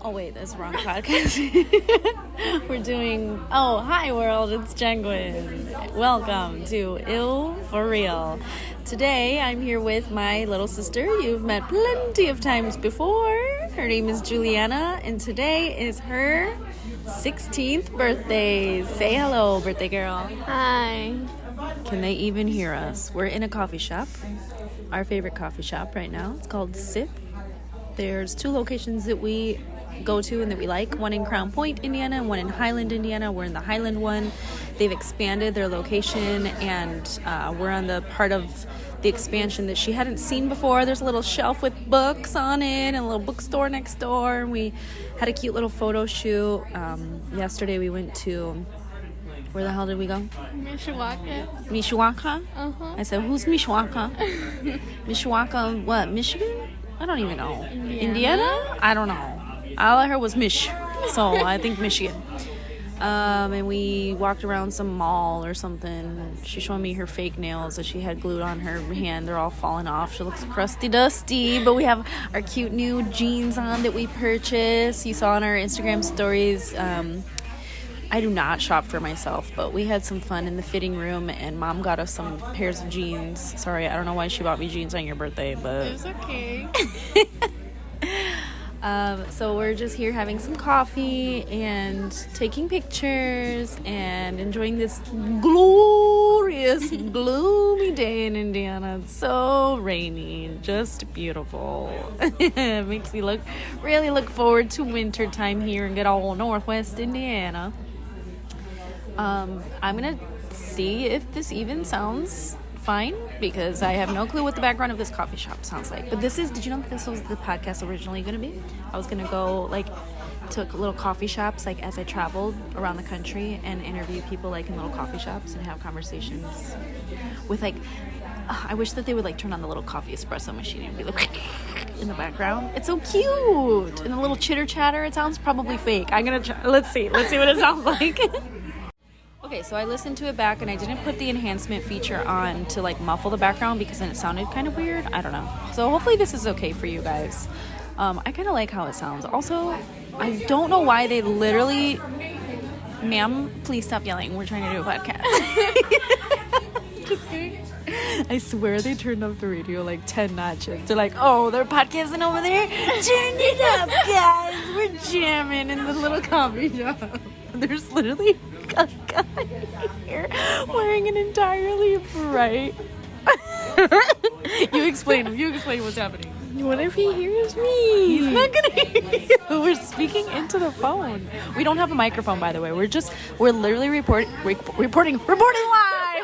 Oh, wait, that's the wrong podcast. We're doing... Oh, hi, world. It's Jenguin. Welcome to Ill For Real. Today, I'm here with my little sister. You've met plenty of times before. Her name is Juliana, and today is her 16th birthday. Say hello, birthday girl. Hi. Can they even hear us? We're in a coffee shop. Our favorite coffee shop right now. It's called Sip. There's two locations that we go to and that we like. One in Crown Point, Indiana, and one in Highland, Indiana. We're in the Highland one. They've expanded their location, and we're on the part of the expansion that she hadn't seen before. There's a little shelf with books on it and a little bookstore next door. And we had a cute little photo shoot. Yesterday we went to... Where the hell did we go? Mishawaka? Uh-huh. I said, who's Mishawaka? Mishawaka, what, Michigan? I don't even know. Indiana? I don't know. All I heard was Mish. So I think Michigan. And we walked around some mall or something. She showed me her fake nails that she had glued on her hand. They're all falling off. She looks crusty dusty. But we have our cute new jeans on that we purchased. You saw on our Instagram stories. I do not shop for myself, but we had some fun in the fitting room, and Mom got us some pairs of jeans. Sorry, I don't know why she bought me jeans on your birthday, but... It's okay. So we're just here having some coffee and taking pictures and enjoying this glorious, gloomy day in Indiana. It's so rainy, just beautiful. It makes me really look forward to winter time here in good old Northwest Indiana. I'm gonna see if this even sounds fine, because I have no clue what the background of this coffee shop sounds like. But did you know that this was the podcast originally gonna be? I was gonna go to little coffee shops as I traveled around the country and interview people in little coffee shops and have conversations with I wish that they would turn on the little coffee espresso machine and be in the background. It's so cute, and a little chitter chatter. It sounds probably fake. I'm gonna try. Let's see what it sounds like. Okay, so I listened to it back, and I didn't put the enhancement feature on to muffle the background, because then it sounded kind of weird. I don't know. So hopefully this is okay for you guys. I kind of like how it sounds. Also, I don't know why they literally... Ma'am, please stop yelling. We're trying to do a podcast. Just kidding. I swear they turned up the radio 10 notches. They're like, oh, they're podcasting over there? Turn it up, guys. We're jamming in the little coffee shop. There's literally a guy here wearing an entirely bright... You explain what's happening. What if he hears me? He's not gonna hear you. We're speaking into the phone. We don't have a microphone, by the way. We're literally reporting live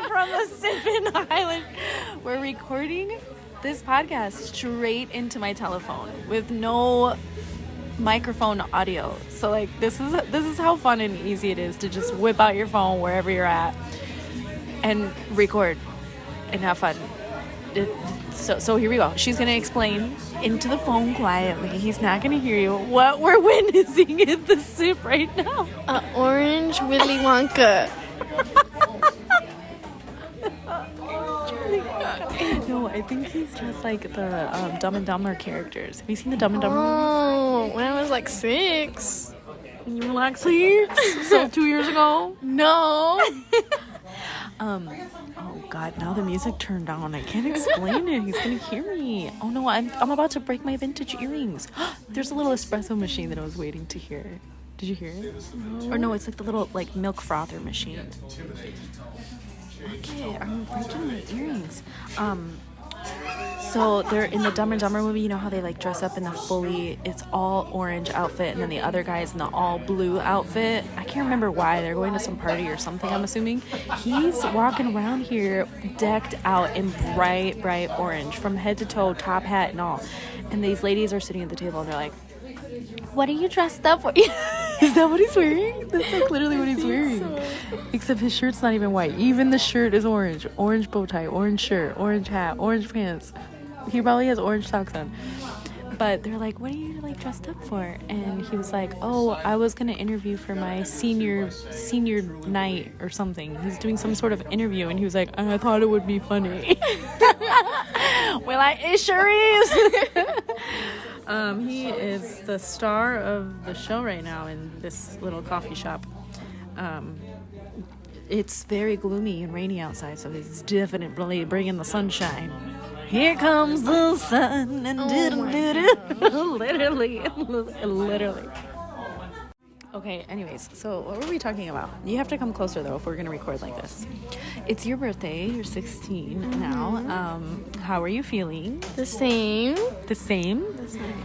from the Sippin' Island. We're recording this podcast straight into my telephone with no microphone audio. So this is how fun and easy it is to just whip out your phone wherever you're at and record and have fun. So here we go. She's gonna explain into the phone quietly. He's not gonna hear you what we're witnessing at the Sip right now. Orange Willy Wonka. No, I think he's just like the Dumb and Dumber characters. Have you seen the Dumb and Dumber movies? Oh, when I was 6. You were 6? So 2 years ago? No. Oh God, now the music turned on. I can't explain it. He's gonna hear me. Oh no, I'm about to break my vintage earrings. There's a little espresso machine that I was waiting to hear. Did you hear it? No. Or no, it's the little milk frother machine. Okay, I'm breaking my earrings. So they're in the Dumb and Dumber movie. You know how they dress up in the it's all orange outfit, and then the other guy's in the all blue outfit. I can't remember why. They're going to some party or something, I'm assuming. He's walking around here decked out in bright orange from head to toe, top hat and all. And these ladies are sitting at the table and they're like, what are you dressed up for? Is that what he's wearing? That's literally what he's wearing. So. Except his shirt's not even white. Even the shirt is orange. Orange bow tie, orange shirt, orange hat, orange pants. He probably has orange socks on. But they're like, what are you dressed up for? And he was like, oh, I was going to interview for my senior night or something. He's doing some sort of interview. And he was like, I thought it would be funny. Well, it sure is. He is the star of the show right now in this little coffee shop. It's very gloomy and rainy outside, so he's definitely bringing the sunshine. Here comes the sun, and literally. Okay, anyways, so what were we talking about? You have to come closer, though, if we're going to record like this. It's your birthday. You're 16 now. How are you feeling? The same. The same?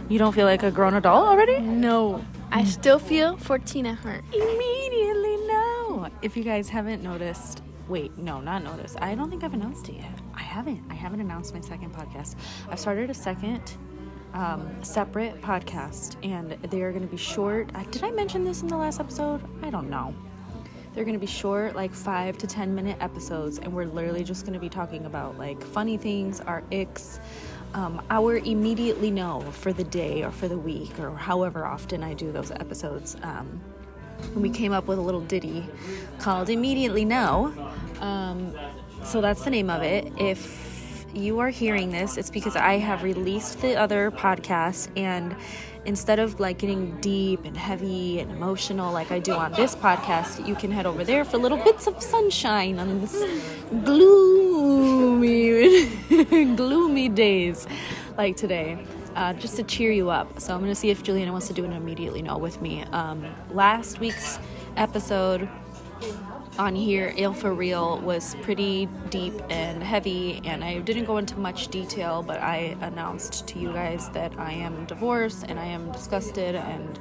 You don't feel like a grown adult already? No. I still feel 14 at heart. Immediately no. If you guys haven't noticed, not noticed. I don't think I've announced it yet. I haven't announced my second podcast. I've started a second separate podcast, and they are going to be short. Did I mention this in the last episode? I don't know. They're going to be short, like 5 to 10 minute episodes, and we're literally just going to be talking about like funny things, our icks, our immediately no for the day or for the week or however often I do those episodes. And we came up with a little ditty called Immediately No. So that's the name of it. If you are hearing this, it's because I have released the other podcast, and instead of like getting deep and heavy and emotional like I do on this podcast, you can head over there for little bits of sunshine on this gloomy days like today, just to cheer you up. So I'm going to see if Juliana wants to do an immediately no with me. Last week's episode on here, Ill for Real, was pretty deep and heavy, and I didn't go into much detail, but I announced to you guys that I am divorced and I am disgusted, and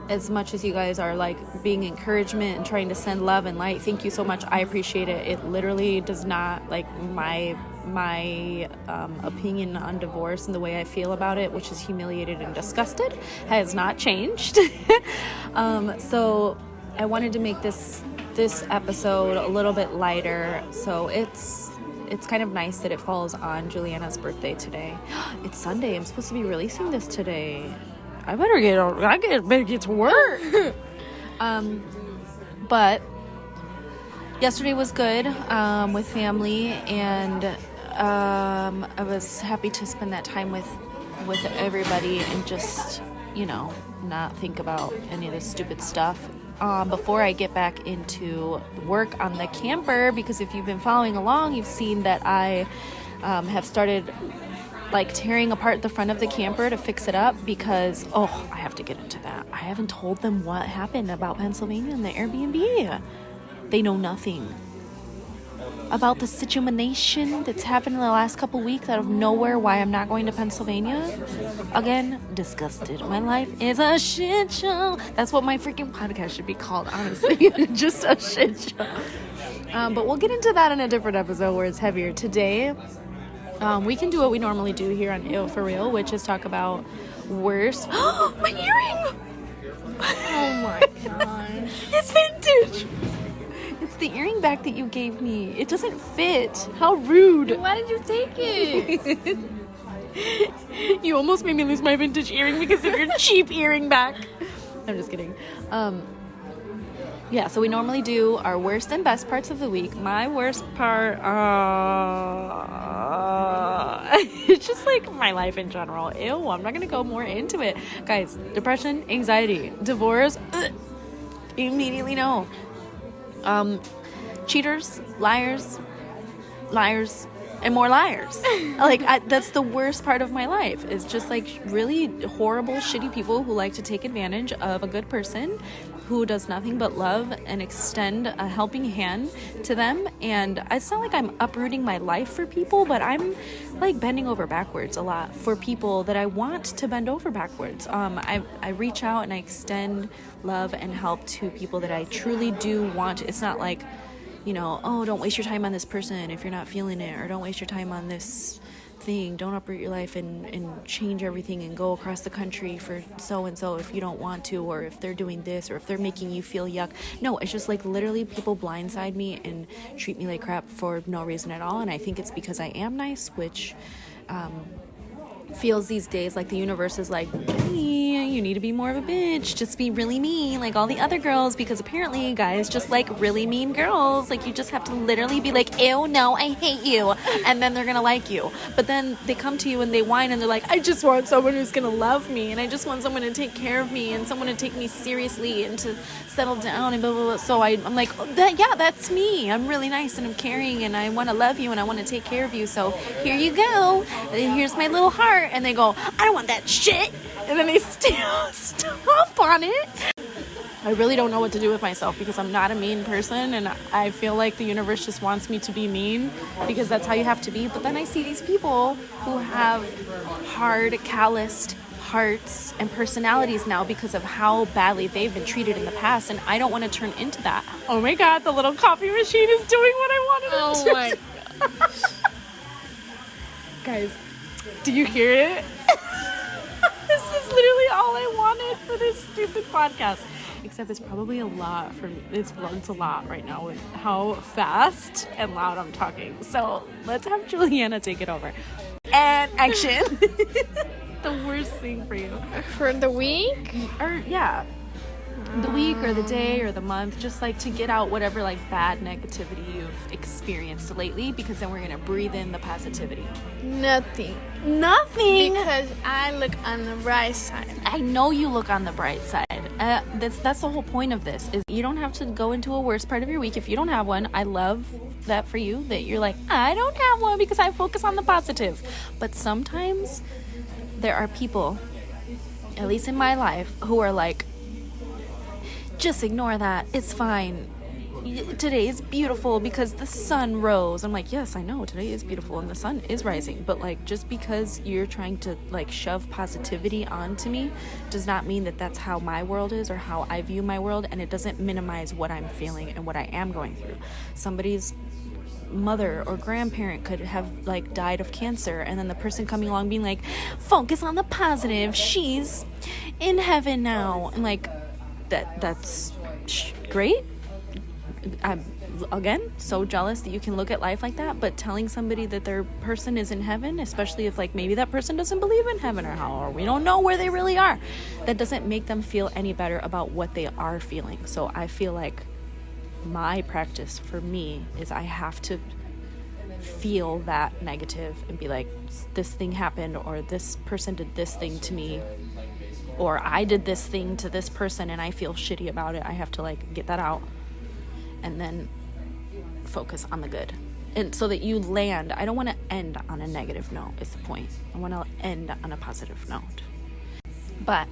as much as you guys are like being encouragement and trying to send love and light, thank you so much. I appreciate it. It literally does not, like, my opinion on divorce and the way I feel about it, which is humiliated and disgusted, has not changed. So I wanted to make this episode a little bit lighter, so it's kind of nice that it falls on Juliana's birthday today. It's Sunday. I'm supposed to be releasing this today. I better get to work. But yesterday was good with family, and I was happy to spend that time with everybody and just, not think about any of this stupid stuff. Before I get back into work on the camper, because if you've been following along, you've seen that I have started like tearing apart the front of the camper to fix it up, because I have to get into that. I haven't told them what happened about Pennsylvania and the Airbnb. They know nothing about the situation that's happened in the last couple weeks out of nowhere, why I'm not going to Pennsylvania. Again, disgusted. My life is a shit show. That's what my freaking podcast should be called, honestly. Just a shit show. But we'll get into that in a different episode where it's heavier. Today, we can do what we normally do here on Ill for Real, which is talk about worse. My earring! Oh my gosh. It's vintage! It's the earring back that you gave me. It doesn't fit. How rude. Why did you take it? You almost made me lose my vintage earring because of your cheap earring back. I'm just kidding. Yeah, so we normally do our worst and best parts of the week. My worst part, it's just like my life in general. Ew, I'm not going to go more into it. Guys, depression, anxiety, divorce, immediately no. Cheaters, liars, and more liars. That's the worst part of my life, is just like really horrible, shitty people who like to take advantage of a good person who does nothing but love and extend a helping hand to them. And it's not like I'm uprooting my life for people, but I'm like bending over backwards a lot for people that I want to bend over backwards. I reach out and I extend love and help to people that I truly do want. It's not like, don't waste your time on this person if you're not feeling it, or don't waste your time on this thing. Don't uproot your life and change everything and go across the country for so-and-so if you don't want to, or if they're doing this, or if they're making you feel yuck. No, it's just like literally people blindside me and treat me like crap for no reason at all, and I think it's because I am nice, which feels these days like the universe is like, hey, you need to be more of a bitch, just be really mean like all the other girls, because apparently guys just like really mean girls. Like, you just have to literally be like, ew, no, I hate you, and then they're gonna like you. But then they come to you and they whine and they're like, I just want someone who's gonna love me, and I just want someone to take care of me, and someone to take me seriously and to settle down and blah blah blah. So I'm like, oh, that's me. I'm really nice and I'm caring and I want to love you and I want to take care of you, so here you go, and here's my little heart. And they go, I don't want that shit, and then they stomp on it. I really don't know what to do with myself, because I'm not a mean person, and I feel like the universe just wants me to be mean because that's how you have to be. But then I see these people who have hard, calloused hearts and personalities now because of how badly they've been treated in the past, and I don't want to turn into that. Oh my god, the little coffee machine is doing what I wanted it to. Oh my gosh. Guys, do you hear it? This is literally all I wanted for this stupid podcast. Except it's probably a lot for me. It's a lot right now with how fast and loud I'm talking. So let's have Juliana take it over. And action. The worst thing for you. For the week? Or yeah. The week or the day or the month, just like to get out whatever like bad negativity you've experienced lately, because then we're gonna breathe in the positivity. Nothing. Because I look on the bright side. I know you look on the bright side. That's the whole point of this, is you don't have to go into a worst part of your week if you don't have one. I love that for you, that you're like, I don't have one because I focus on the positive. But sometimes there are people, at least in my life, who are like, just ignore that, it's fine, today is beautiful because the sun rose. I'm like, yes, I know today is beautiful and the sun is rising, but like, just because you're trying to like shove positivity onto me does not mean that that's how my world is or how I view my world, and it doesn't minimize what I'm feeling and what I am going through. Somebody's mother or grandparent could have like died of cancer, and then the person coming along being like, focus on the positive, she's in heaven now, and like, that's great. I'm again so jealous that you can look at life like that. But telling somebody that their person is in heaven, especially if like maybe that person doesn't believe in heaven or hell, or we don't know where they really are, that doesn't make them feel any better about what they are feeling. So I feel like my practice for me is I have to feel that negative and be like, this thing happened, or this person did this thing to me, or I did this thing to this person and I feel shitty about it. I have to like get that out and then focus on the good, and so that you land. I don't want to end on a negative note is the point. I want to end on a positive note. But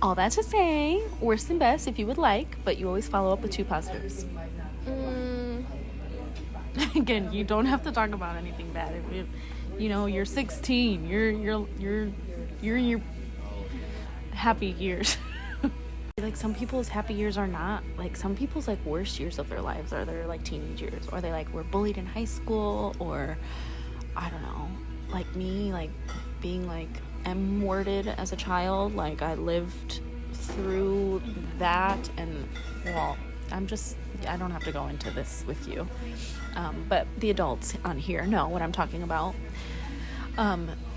all that to say, worst and best if you would like, but you always follow up with 2 positives. Again, you don't have to talk about anything bad. If you're 16, you're in your happy years. Like, some people's happy years are not, like, some people's like worst years of their lives are their like teenage years, or they like were bullied in high school, or I don't know, like me, like being like M-worded as a child. Like, I lived through that, and well, I don't have to go into this with you, but the adults on here know what I'm talking about.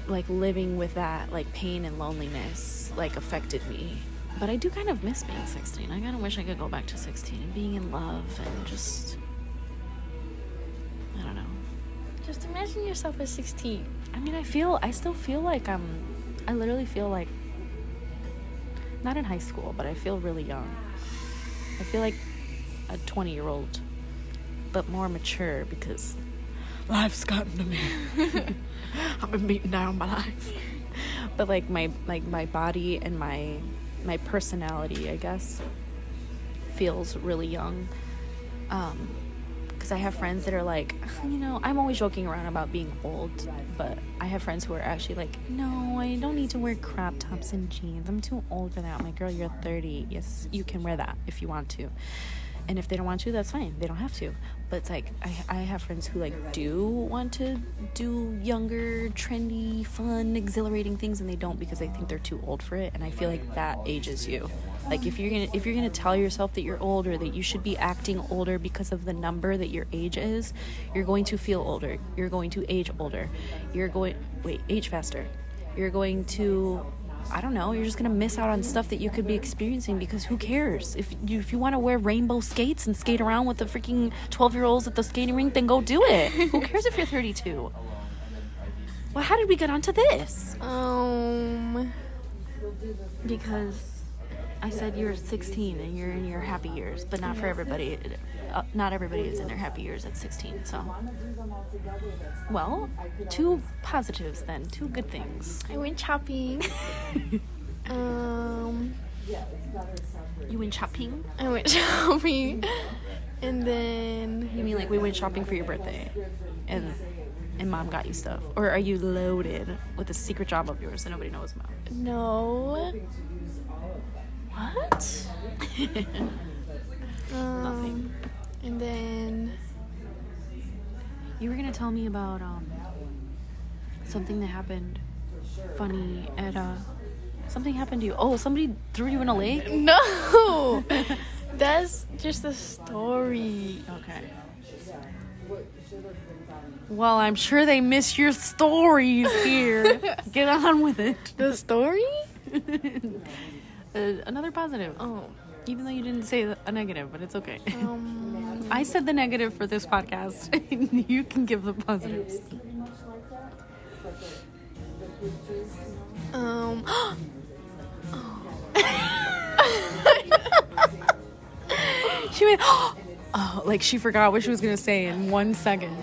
Like, living with that like pain and loneliness like affected me. But I do kind of miss being 16. I kind of wish I could go back to 16 and being in love and just, I don't know. Just imagine yourself at 16. I mean, I still feel like I literally feel like, not in high school, but I feel really young. I feel like a 20-year-old, but more mature, because life's gotten to me. I've been beaten down by life. But like my body and my personality, I guess, feels really young. Because I have friends that are like, I'm always joking around about being old, but I have friends who are actually like, no, I don't need to wear crop tops and jeans. I'm too old for that. I'm like, girl, you're 30. Yes, you can wear that if you want to. And if they don't want to, that's fine. They don't have to. But it's like, I have friends who like do want to do younger, trendy, fun, exhilarating things, and they don't because they think they're too old for it. And I feel like that ages you. Like, if you're gonna tell yourself that you're older, that you should be acting older because of the number that your age is, you're going to feel older. You're going to age older. Age faster. You're going to, I don't know, you're just going to miss out on stuff that you could be experiencing, because who cares? If you want to wear rainbow skates and skate around with the freaking 12-year-olds at the skating rink, then go do it. Who cares if you're 32? Well, how did we get onto this? Because I said you're 16 and you're in your happy years, but not for everybody. Not everybody is in their happy years at 16, so. Well, 2 positives then, 2 good things. I went shopping. You went shopping? I went shopping. And then... You mean like we went shopping for your birthday? And mom got you stuff? Or are you loaded with a secret job of yours that nobody knows about? No. What? Nothing. And then... You were going to tell me about something that happened funny at something happened to you. Oh, somebody threw you in a lake? No! That's just a story. Okay. Well, I'm sure they miss your stories here. Get on with it. The story? Another positive. Oh. Even though you didn't say a negative, but it's okay. I said the negative for this podcast. You can give the positives. She went, oh, like she forgot what she was going to say in 1 second.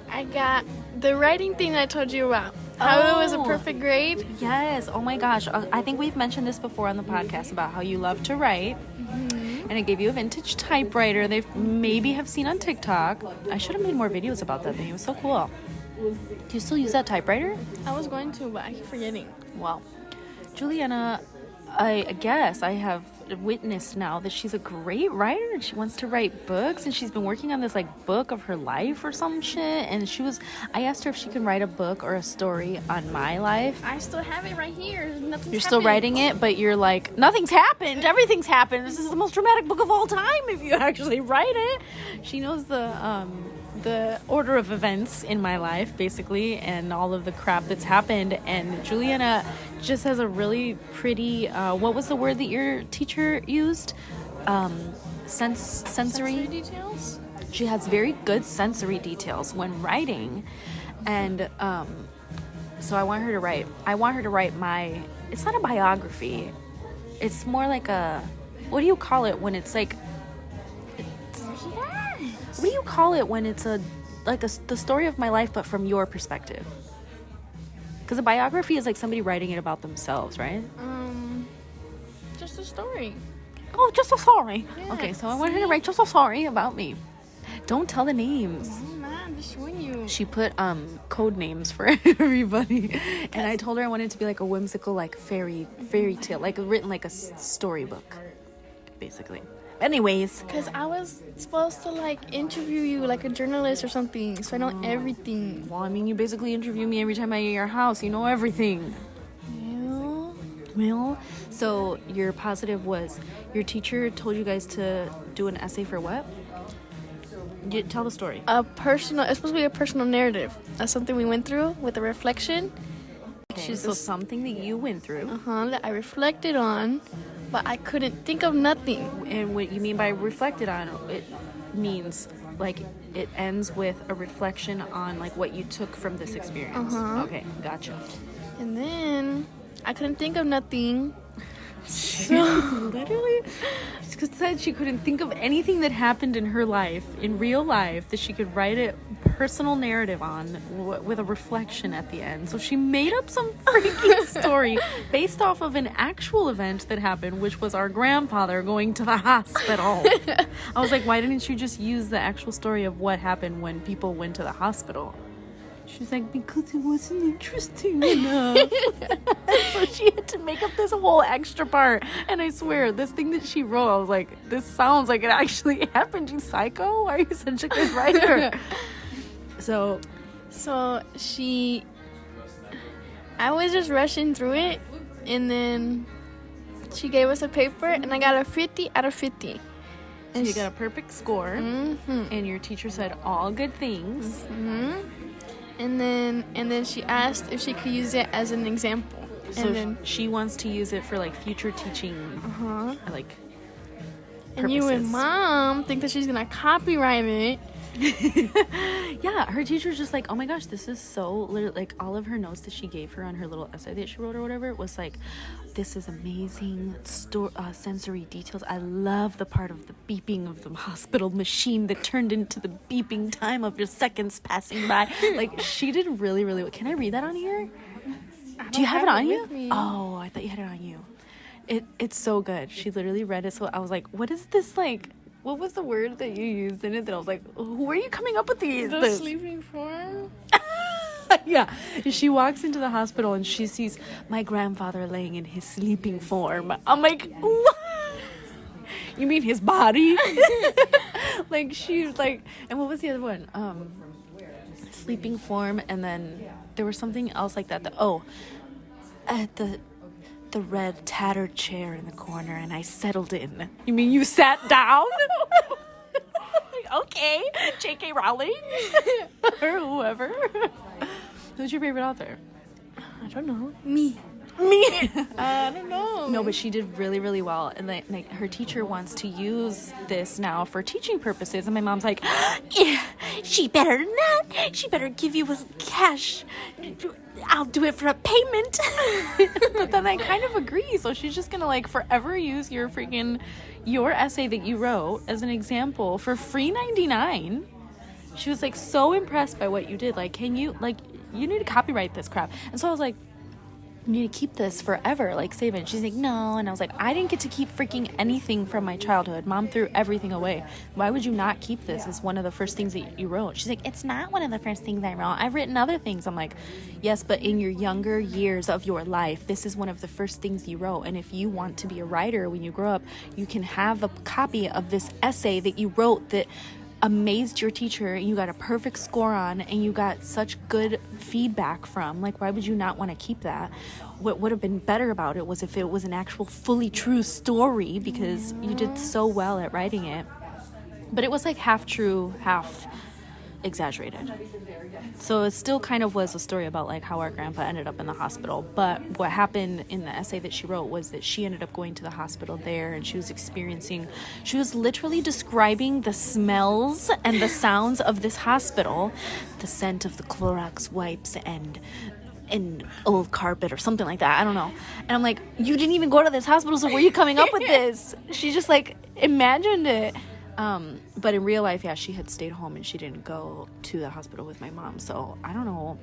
I got the writing thing I told you about. How it was a perfect grade. Yes. Oh my gosh. I think we've mentioned this before on the podcast about how you love to write. And I gave you a vintage typewriter they maybe have seen on TikTok. I should have made more videos about that thing. It was so cool. Do you still use that typewriter? I was going to, but I keep forgetting. Well, Juliana, I guess I have witnessed now that she's a great writer and she wants to write books, and she's been working on this like book of her life or some shit, and I asked her if she can write a book or a story on my life. I still have it right here. Nothing's You're still writing it, but you're like, nothing's happened, everything's happened, this is the most dramatic book of all time if you actually write it. She knows the order of events in my life, basically, and all of the crap that's happened. And Juliana just has a really pretty, what was the word that your teacher used? Sensory details? She has very good sensory details when writing. And so I want her to write it's not a biography. It's more like what do you call it when it's like, what do you call it when it's the story of my life, but from your perspective? Because a biography is like somebody writing it about themselves, right? Just a story. Oh, just a story. Yeah, okay, so I want her to write just a story about me. Don't tell the names. I'm not, I'm just showing you. She put code names for everybody, and I told her I wanted it to be like a whimsical, like fairy tale, like written like a storybook, basically. Anyways, because I was supposed to like interview you like a journalist or something, so I know everything. Well, I mean, you basically interview me every time I'm at your house. You know everything. Yeah. Well, so your positive was your teacher told you guys to do an essay for what? Tell the story. It's supposed to be a personal narrative. That's something we went through with a reflection. Okay, so something that you went through. That I reflected on, but I couldn't think of nothing. And what you mean by reflected on, it means like it ends with a reflection on like what you took from this experience. Okay, gotcha. And then I couldn't think of nothing. So literally said she couldn't think of anything that happened in her life, in real life, that she could write a personal narrative on with a reflection at the end. So she made up some freaking story based off of an actual event that happened, which was our grandfather going to the hospital. I was like, why didn't you just use the actual story of what happened when people went to the hospital? She was like, because it wasn't interesting enough. So she had to make up this whole extra part. And I swear, this thing that she wrote, I was like, this sounds like it actually happened. You psycho? Why are you such a good writer? So I was just rushing through it. And then she gave us a paper. And I got a 50 out of 50. So you got a perfect score. And your teacher said all good things. And then she asked if she could use it as an example. So and then she wants to use it for like future teaching, like and you and Mom think that she's gonna copyright it. Yeah, her teacher's just like, oh my gosh, this is so like all of her notes that she gave her on her little essay that she wrote or whatever was like, this is amazing sensory details. I love the part of the beeping of the hospital machine that turned into the beeping time of your seconds passing by. Like, she did really, really well. Can I read that on here? Do you have it on you? Oh, I thought you had it on you. It's so good. She literally read it, so I was like, what is this like? What was the word that you used in it that I was like, where are you coming up with these? The sleeping form? Yeah. She walks into the hospital and she sees my grandfather laying in his sleeping form. I'm like, what? You mean his body? Like, she's like, and what was the other one? Sleeping form, and then there was something else like that. At the red tattered chair in the corner, and I settled in. You mean you sat down? Okay, J.K. Rowling or whoever. Who's your favorite author? I don't know. Me. I don't know. No, but she did really, really well, and like her teacher wants to use this now for teaching purposes, and my mom's like, yeah, she better not. She better give you cash. I'll do it for a payment. But then I kind of agree, so she's just gonna like forever use your essay that you wrote as an example for free 99. She was like so impressed by what you did. Like, can you you need to copyright this crap? And so I was like, you need to keep this forever, like save it. She's like, no. And I was like, I didn't get to keep freaking anything from my childhood. Mom threw everything away. Why would you not keep this as one of the first things that you wrote? She's like, it's not one of the first things I wrote. I've written other things. I'm like, yes, but in your younger years of your life, this is one of the first things you wrote. And if you want to be a writer when you grow up, you can have a copy of this essay that you wrote that amazed your teacher and you got a perfect score on and you got such good feedback from. Like, why would you not want to keep that? What would have been better about it was if it was an actual fully true story, because you did so well at writing it. But it was like half true, half exaggerated. So it still kind of was a story about like how our grandpa ended up in the hospital. But what happened in the essay that she wrote was that she ended up going to the hospital there, and she was literally describing the smells and the sounds of this hospital, the scent of the Clorox wipes and old carpet or something like that. I don't know. And I'm like, you didn't even go to this hospital, so where are you coming up with this? She just like imagined it. But in real life, yeah, she had stayed home and she didn't go to the hospital with my mom. So I don't know.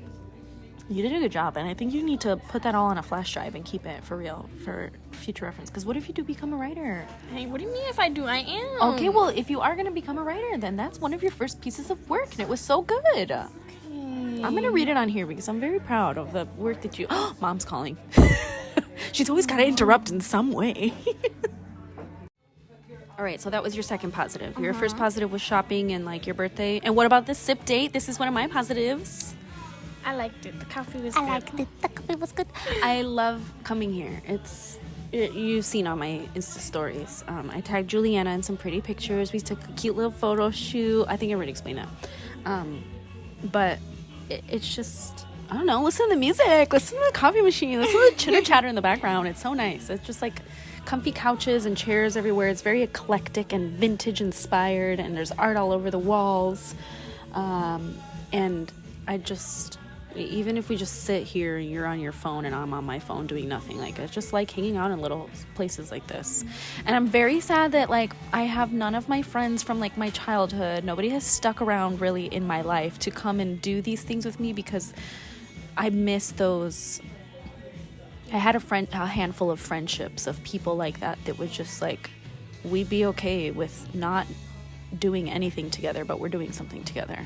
You did a good job, and I think you need to put that all on a flash drive and keep it for real for future reference. Because what if you do become a writer? Hey, what do you mean if I do? I am. Okay, well, if you are going to become a writer, then that's one of your first pieces of work, and it was so good. Okay. I'm going to read it on here because I'm very proud of the work that you... Oh, Mom's calling. She's always got to interrupt in some way. All right, so that was your second positive. Your first positive was shopping and like your birthday. And what about this sip date? This is one of my positives. I liked it. The coffee was good. I liked it. The coffee was good. I love coming here. You've seen on my Insta stories. I tagged Juliana in some pretty pictures. We took a cute little photo shoot. I think I already explained that. But it's just, I don't know, listen to the music. Listen to the coffee machine. Listen to the chitter chatter in the background. It's so nice. It's just like comfy couches and chairs everywhere. It's very eclectic and vintage inspired, and there's art all over the walls. And I just, even if we just sit here and you're on your phone and I'm on my phone doing nothing, like I just like hanging out in little places like this. And I'm very sad that like I have none of my friends from like my childhood. Nobody has stuck around really in my life to come and do these things with me, because I miss those. I had a handful of friendships of people like that would just like, we'd be okay with not doing anything together, but we're doing something together.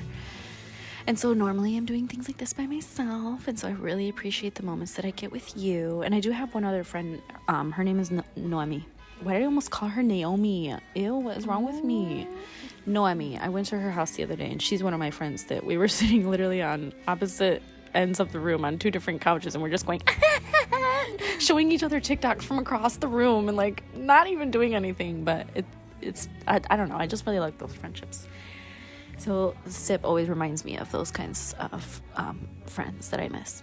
And so normally I'm doing things like this by myself, and so I really appreciate the moments that I get with you. And I do have one other friend. Her name is Noemi. Why did I almost call her Naomi? Ew, what is wrong with me? Noemi. I went to her house the other day, and she's one of my friends that we were sitting literally on opposite ends of the room on two different couches, and we're just going showing each other TikToks from across the room and like not even doing anything. But it's I don't know, I just really like those friendships. So sip always reminds me of those kinds of friends that I miss.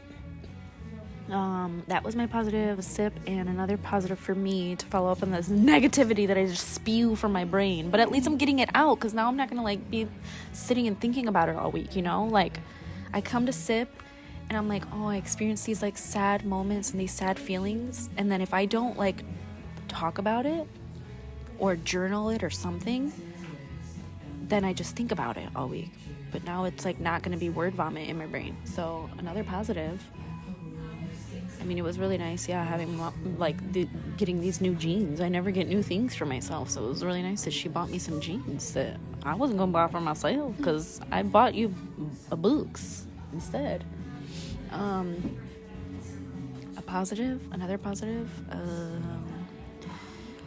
That was my positive, sip, and another positive for me to follow up on this negativity that I just spew from my brain. But at least I'm getting it out, because now I'm not gonna be sitting and thinking about it all week, I come to sip and I'm like, oh, I experience these sad moments and these sad feelings, and then if I don't talk about it or journal it or something, then I just think about it all week. But now it's not going to be word vomit in my brain. So another positive. I mean, it was really nice, having getting these new jeans. I never get new things for myself, so it was really nice that she bought me some jeans that I wasn't going to buy for myself, because I bought you books instead. Another positive.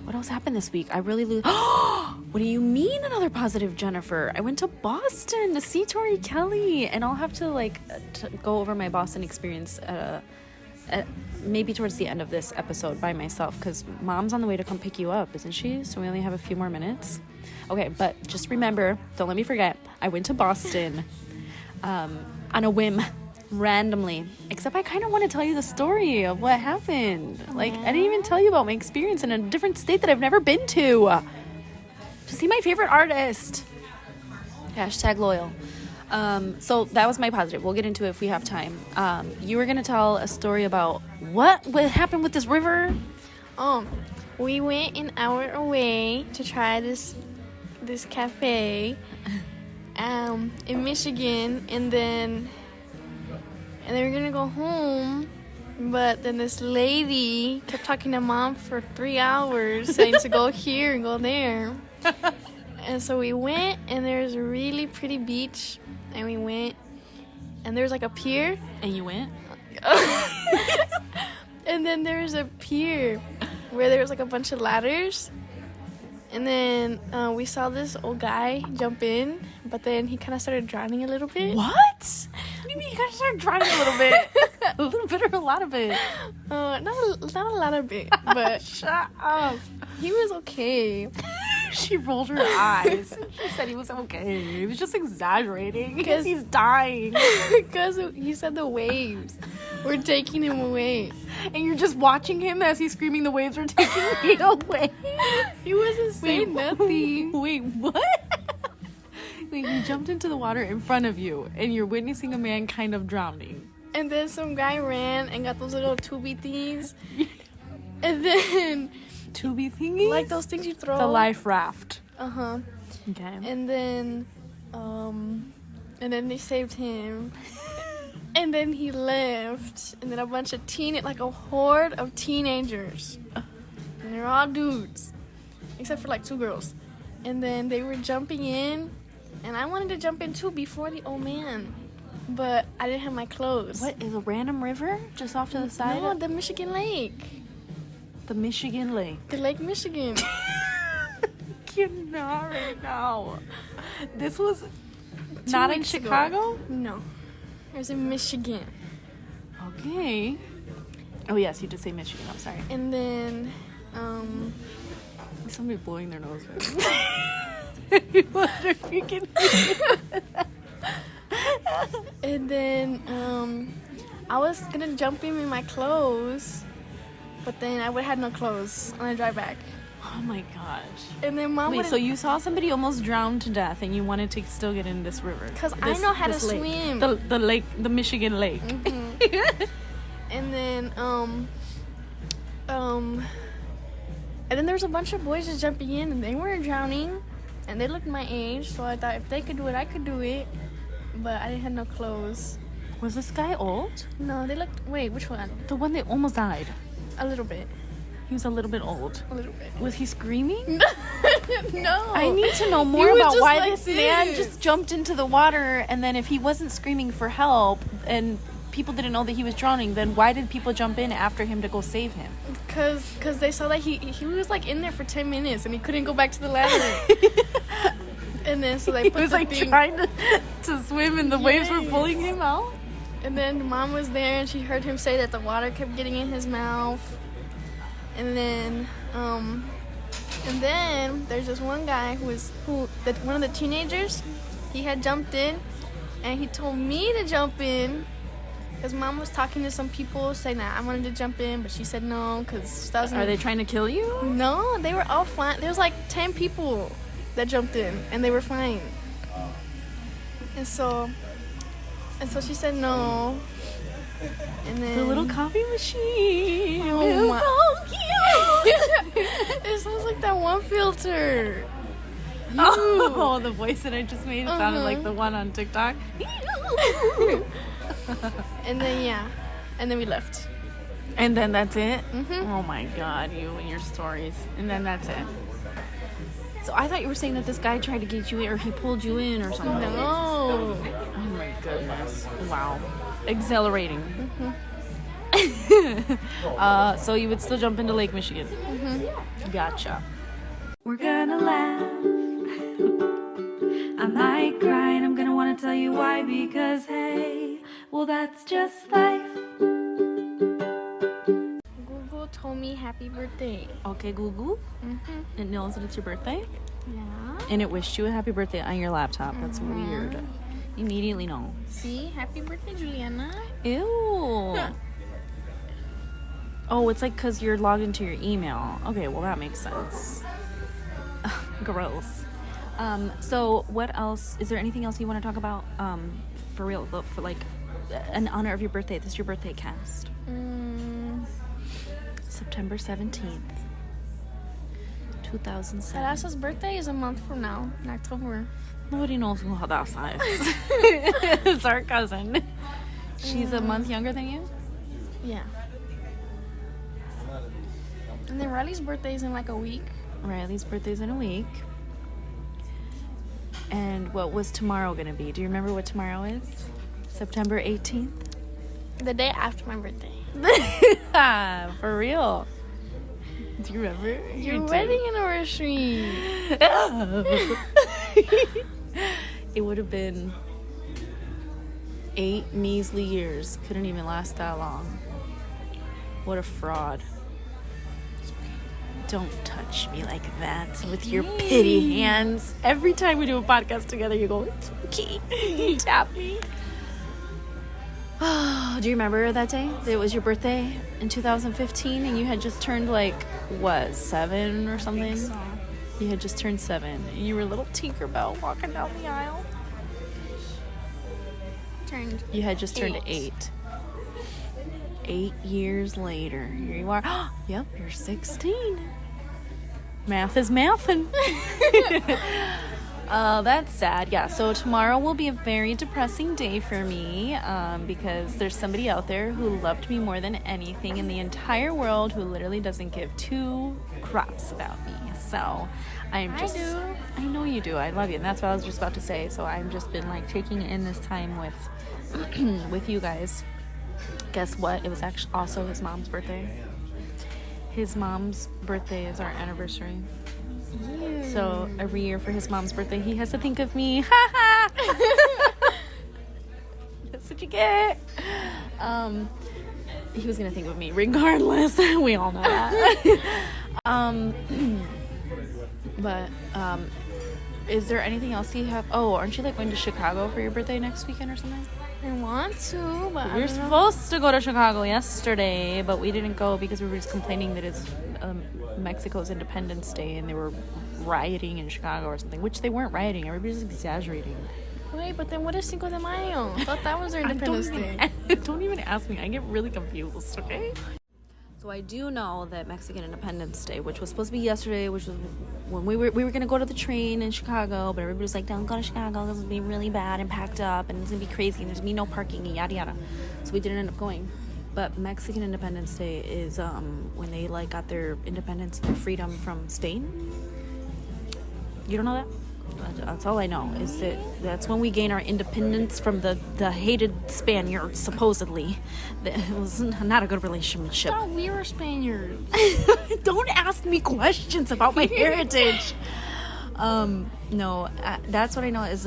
What else happened this week? What do you mean another positive, Jennifer? I went to Boston to see Tori Kelly, and I'll have to go over my Boston experience maybe towards the end of this episode by myself, because Mom's on the way to come pick you up, isn't she? So we only have a few more minutes. Okay, but just remember, don't let me forget, I went to Boston on a whim, randomly. Except I kind of want to tell you the story of what happened. I didn't even tell you about my experience in a different state that I've never been to see my favorite artist. #loyal. So that was my positive. We'll get into it if we have time. You were gonna tell a story about what happened with this river. We went an hour away to try this cafe in Michigan, and then we were gonna go home, but then this lady kept talking to Mom for 3 hours, saying to go here and go there. And so we went, and there's a really pretty beach, and we went, and there's a pier. And you went? And then there's a pier where there was a bunch of ladders, and then we saw this old guy jump in, but then he kind of started drowning a little bit. What? What do you mean he kind of started drowning a little bit? A little bit or a lot of it? Not a lot of it, but shut up. He was okay. She rolled her eyes. She said he was okay. He was just exaggerating because he's dying. Because he said the waves were taking him away. And you're just watching him as he's screaming, the waves are taking me away. He wasn't saying nothing. Wait, what? Wait, he jumped into the water in front of you, and you're witnessing a man kind of drowning. And then some guy ran and got those little tubey things. And then... Tubey thingies? Those things you throw. The life raft. Uh-huh. Okay. And then they saved him. And then he left. And then a bunch of a horde of teenagers. And they're all dudes. Except for 2 girls. And then they were jumping in. And I wanted to jump in too before the old man. But I didn't have my clothes. What, is a random river just off to the side? No, the Michigan Lake. The Michigan Lake. The Lake Michigan. Cannot right now. This was not in Chicago? No. It was in Michigan. Okay. Oh, yes, you did say Michigan. I'm sorry. And then, somebody blowing their nose right. I wonder if you can hear that. And then, I was gonna jump in my clothes, but then I would have had no clothes on the drive back. Oh my gosh. And then Mom so you saw somebody almost drown to death, and you wanted to still get in this river? Because I know how to swim. The lake, the Michigan Lake. Mm-hmm. And then, and then there was a bunch of boys just jumping in, and they weren't drowning, and they looked my age, so I thought if they could do it, I could do it. But I didn't have no clothes. Was this guy old? No, they looked... Wait, which one? The one that almost died. A little bit. He was a little bit old. A little bit. Was he screaming? No. I need to know more about why this man just jumped into the water, and then if he wasn't screaming for help and people didn't know that he was drowning, then why did people jump in after him to go save him? Because they saw that he was in there for 10 minutes and he couldn't go back to the ladder. And then so they put he was trying to swim, and the waves were pulling him out. And then Mom was there, and she heard him say that the water kept getting in his mouth. And then there's this one guy one of the teenagers he had jumped in, and he told me to jump in. Because Mom was talking to some people saying that I wanted to jump in, but she said no because she doesn't. Are they trying to kill you? No, they were all fine. There was like 10 people that jumped in, and they were fine. And so she said no. And then The little coffee machine. Oh my- so cute. it sounds like that one filter. Oh, the voice that I just made sounded like Uh-huh. the one on TikTok. And then and then we left. And then that's it? Mhm. Oh my god, you and your stories. And then that's it. So I thought you were saying that this guy tried to get you in, or he pulled you in or something. No. Oh my goodness. Wow. Exhilarating. So you would still jump into Lake Michigan? Gotcha. We're gonna laugh. I might cry and I'm gonna want to tell you why, because hey, well that's just life. Google told me happy birthday. Okay, Google. Mm-hmm. It knows that it's your birthday. Yeah. And it wished you a happy birthday on your laptop. That's weird. Immediately know. See? Happy birthday, Juliana. Ew. Oh, it's like because you're logged into your email. Okay, well that makes sense. Gross. So what else? Is there anything else you want to talk about? For real, for like in honor of your birthday. This is your birthday cast. September 17th, 2007. Saras's birthday is a month from now, in October. Nobody knows who Hadassah is. It's our cousin. She's a month younger than you? Yeah. And then Riley's birthday is in like a week. Riley's birthday's in a week. And what was tomorrow going to be? Do you remember what tomorrow is? September 18th? The day after my birthday. For real. Do you remember? Your You do. wedding anniversary. It would have been 8 measly years. Couldn't even last that long. What a fraud. Don't touch me like that with your pity hands. Every time we do a podcast together, you go, it's okay. You tap me. Do you remember that day? It was your birthday in 2015 and you had just turned like, what, 7 or something? So, You had just turned 7. And you were a little Tinkerbell walking down the aisle. turned. You had just turned 8. 8 years later, here you are. Yep, you're 16. Math is mathin'. That's sad. Yeah, so tomorrow will be a very depressing day for me because there's somebody out there who loved me more than anything in the entire world who literally doesn't give 2 craps about me. So I'm just... I do. I know you do. I love you. And that's what I was just about to say. So I've just been like taking in this time with with you guys. Guess what? It was actually also his mom's birthday. His mom's birthday is our anniversary. So every year for his mom's birthday, he has to think of me. That's what you get. He was gonna think of me regardless. We all know that. But is there anything else you have? Oh, aren't you like going to Chicago for your birthday next weekend or something? I want to, but We were supposed to go to Chicago yesterday, but we didn't go because we were just complaining that it's Mexico's Independence Day and they were rioting in Chicago or something, which they weren't rioting. Everybody's exaggerating. Wait, but then what is Cinco de Mayo? I thought that was their Independence Day. Don't even ask me. I get really confused, okay? So I do know that Mexican Independence Day, which was supposed to be yesterday, which was when we were going to go to the train in Chicago, but everybody was like, don't go to Chicago, this is going to be really bad and packed up, and it's going to be crazy, and there's going to be no parking, and yada yada. So we didn't end up going. But Mexican Independence Day is when they like got their independence, their freedom from Spain. You don't know that? That's all I know, is that that's when we gain our independence from the hated Spaniards, supposedly. It was not a good relationship. I thought we were Spaniards. Don't ask me questions about my heritage. No, that's what I know is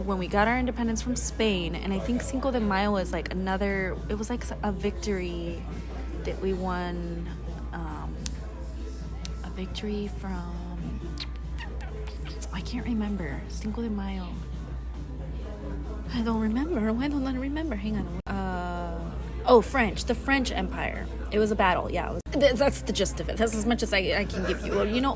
when we got our independence from Spain, and I think Cinco de Mayo was like another, it was like a victory that we won, a victory from, I I can't remember. Cinco de Mayo. I don't remember. Why don't I remember? Hang on. French. The French Empire. It was a battle. Yeah, that's the gist of it. That's as much as I can give you. Well, you know,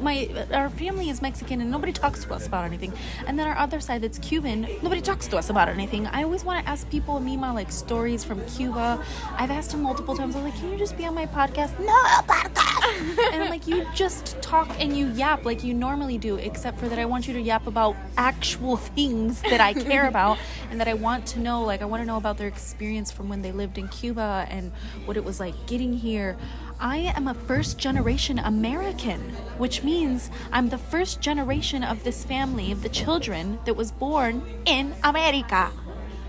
our family is Mexican and nobody talks to us about anything. And then our other side that's Cuban, nobody talks to us about anything. I always want to ask people, Mima, like stories from Cuba. I've asked him multiple times. I'm like, can you just be on my podcast? No podcast. And I'm like, you just talk and you yap like you normally do, except for that I want you to yap about actual things that I care about and that I want to know. Like, I want to know about their experience from when they lived in Cuba and what it was like getting here. I am a first generation American, which means I'm the first generation of this family, of the children that was born in America.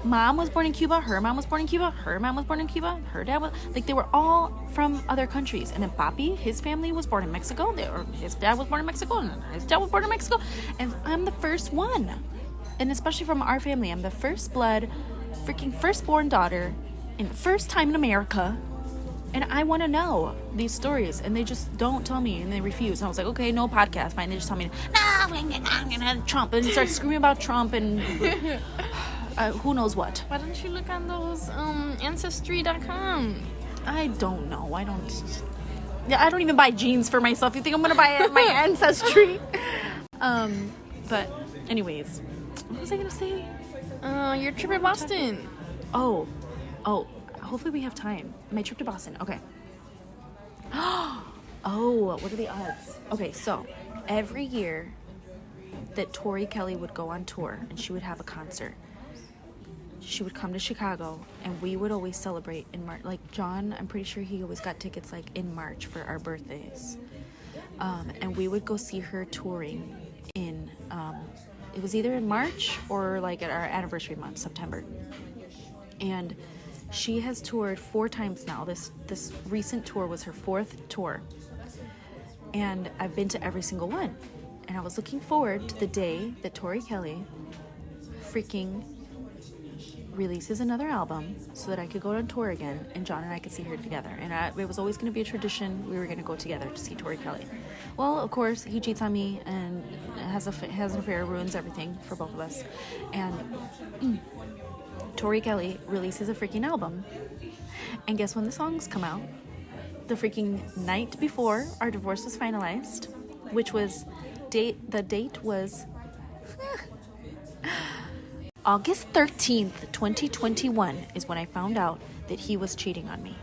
Mom was born in Cuba, her mom was born in Cuba, her mom was born in Cuba, her dad was, like, they were all from other countries. And then Papi, his family was born in Mexico, his dad was born in Mexico, and his dad was born in Mexico, and I'm the first one. And especially from our family, I'm the first blood, freaking firstborn daughter, and first time in America. And I want to know these stories, and they just don't tell me, and they refuse. And I was like, okay, no podcast, fine. They just tell me, no, Trump, and start screaming about Trump and who knows what. Why don't you look on those Ancestry.com? I don't know. I don't even buy jeans for myself. You think I'm gonna buy my Ancestry? But anyways, what was I gonna say? Your trip in Boston. Oh. Hopefully we have time. My trip to Boston. Okay. Oh, what are the odds? Okay, so every year that Tori Kelly would go on tour and she would have a concert, she would come to Chicago and we would always celebrate in March. Like John, I'm pretty sure he always got tickets like in March for our birthdays. And we would go see her touring in, it was either in March or like at our anniversary month, September. And she has toured 4 times now. This recent tour was her 4th tour. And I've been to every single one. And I was looking forward to the day that Tori Kelly freaking releases another album so that I could go on tour again and John and I could see her together. And it was always going to be a tradition. We were going to go together to see Tori Kelly. Well, of course, he cheats on me and has an affair, ruins everything for both of us. And Tori Kelly releases a freaking album, and guess when the songs come out? The freaking night before our divorce was finalized, which was the date was August 13th, 2021 is when I found out that he was cheating on me.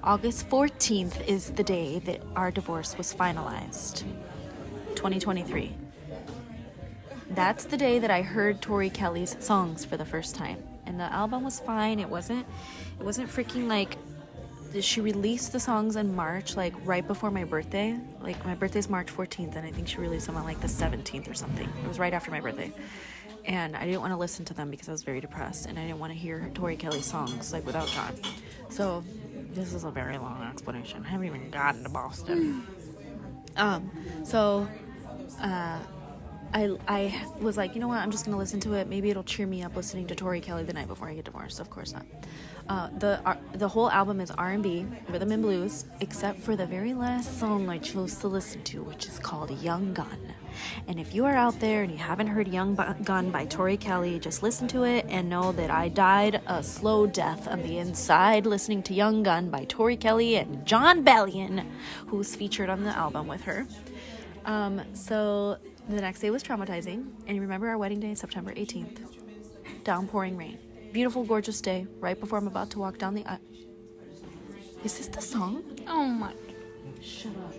August 14th is the day that our divorce was finalized, 2023. That's the day that I heard Tori Kelly's songs for the first time. And the album was fine. It wasn't freaking like, she released the songs in March, like right before my birthday. Like my birthday's March 14th, and I think she released them on like the 17th or something. It was right after my birthday. And I didn't want to listen to them because I was very depressed, and I didn't want to hear Tori Kelly's songs like without John. So this is a very long explanation. I haven't even gotten to Boston. I was like, you know what, I'm just going to listen to it. Maybe it'll cheer me up listening to Tori Kelly the night before I get divorced. Of course not. The whole album is R&B, rhythm and blues, except for the very last song I chose to listen to, which is called Young Gun. And if you are out there and you haven't heard Young Gun by Tori Kelly, just listen to it and know that I died a slow death on the inside listening to Young Gun by Tori Kelly and John Bellion, who's featured on the album with her. So the next day was traumatizing, and you remember our wedding day, September 18th. Downpouring rain. Beautiful, gorgeous day, right before I'm about to walk down the aisle. Is this the song? Oh my. Shut up.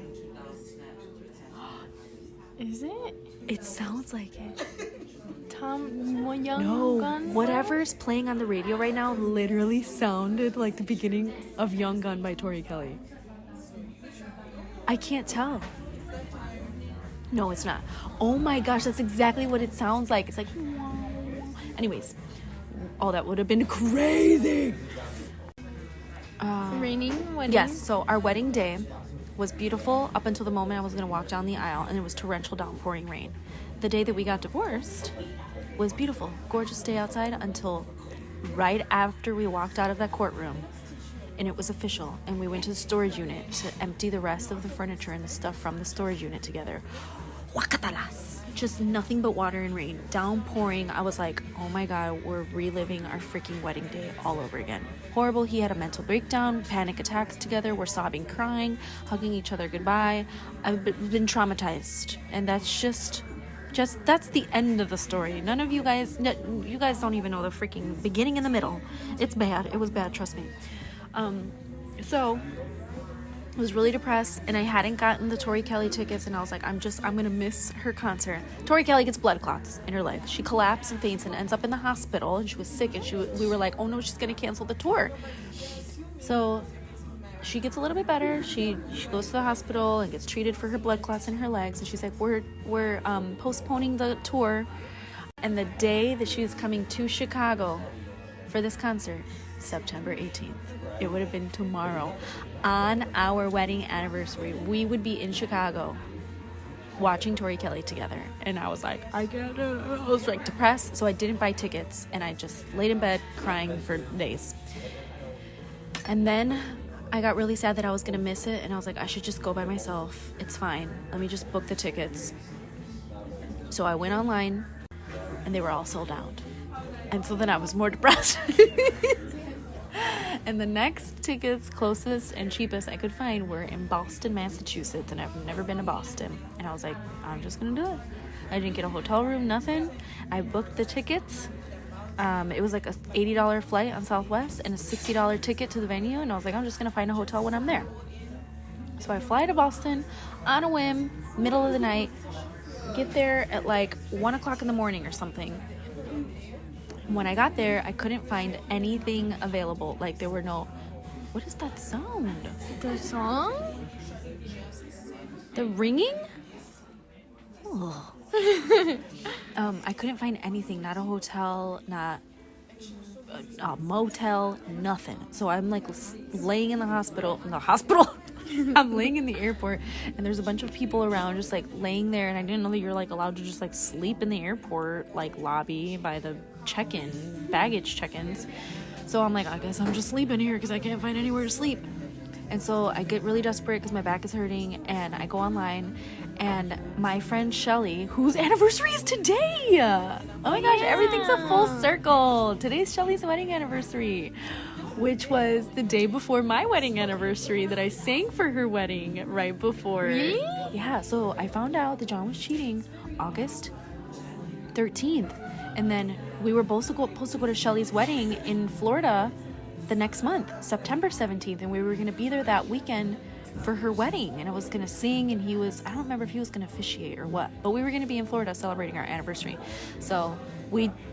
Is it? It sounds like it. Young Gun? Whatever's playing on the radio right now literally sounded like the beginning of Young Gun by Tori Kelly. I can't tell. No, it's not. Oh my gosh, that's exactly what it sounds like. It's like, anyways, that would have been crazy. Raining wedding? Yes, so our wedding day was beautiful up until the moment I was going to walk down the aisle, and it was torrential downpouring rain. The day that we got divorced was beautiful, gorgeous day outside until right after we walked out of that courtroom, and it was official, and we went to the storage unit to empty the rest of the furniture and the stuff from the storage unit together. just nothing but water and rain, downpouring. I was like, oh my God, we're reliving our freaking wedding day all over again. Horrible. He had a mental breakdown, panic attacks together. We're sobbing, crying, hugging each other goodbye. I've been traumatized, and that's just that's the end of the story. None of you guys don't even know the freaking beginning and the middle. It's bad. It was bad, trust me. So I was really depressed, and I hadn't gotten the Tori Kelly tickets, and I was like, I'm gonna miss her concert. Tori Kelly gets blood clots in her leg. She collapsed and faints and ends up in the hospital, and she was sick, and we were like, oh no, she's gonna cancel the tour. So she gets a little bit better. She goes to the hospital and gets treated for her blood clots in her legs, and she's like, we're postponing the tour. And the day that she was coming to Chicago for this concert, September 18th, it would have been tomorrow, on our wedding anniversary, we would be in Chicago watching Tori Kelly together. And I was like, I was like depressed, so I didn't buy tickets, and I just laid in bed crying for days. And then I got really sad that I was gonna miss it, and I was like, I should just go by myself. It's fine, let me just book the tickets. So I went online, and they were all sold out. And so then I was more depressed. And the next tickets, closest and cheapest I could find, were in Boston, Massachusetts, and I've never been to Boston. And I was like, I'm just gonna do it. I didn't get a hotel room, nothing. I booked the tickets. It was like a $80 flight on Southwest and a $60 ticket to the venue, and I was like, I'm just gonna find a hotel when I'm there. So I fly to Boston on a whim, middle of the night, get there at like 1 o'clock in the morning or something. When I got there, I couldn't find anything available. Like, there were no... What is that sound? The song? The ringing? I couldn't find anything. Not a hotel, not a motel, nothing. So I'm like laying in the hospital. I'm laying in the airport, and there's a bunch of people around just like laying there, and I didn't know that you're like allowed to just like sleep in the airport like lobby by the baggage check-ins. So I'm like, I guess I'm just sleeping here because I can't find anywhere to sleep. And so I get really desperate because my back is hurting, and I go online, and my friend Shelly, whose anniversary is today. Oh my gosh, everything's a full circle. Today's Shelly's wedding anniversary, which was the day before my wedding anniversary that I sang for her wedding right before. Really? Yeah, so I found out that John was cheating August 13th. And then we were both supposed to go to Shelly's wedding in Florida the next month, September 17th. And we were going to be there that weekend for her wedding. And I was going to sing, and I don't remember if he was going to officiate or what. But we were going to be in Florida celebrating our anniversary. So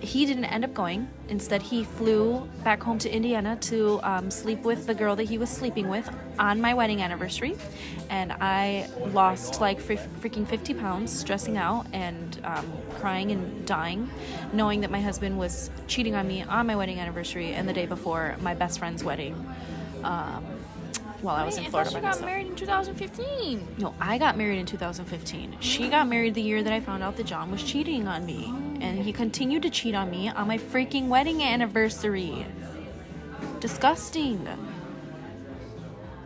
he didn't end up going. Instead, he flew back home to Indiana to sleep with the girl that he was sleeping with on my wedding anniversary. And I lost like freaking 50 pounds stressing out and crying and dying, knowing that my husband was cheating on me on my wedding anniversary and the day before my best friend's wedding while I was in Florida by myself. You got married in 2015. No, I got married in 2015. She got married the year that I found out that John was cheating on me. And he continued to cheat on me on my freaking wedding anniversary. Disgusting.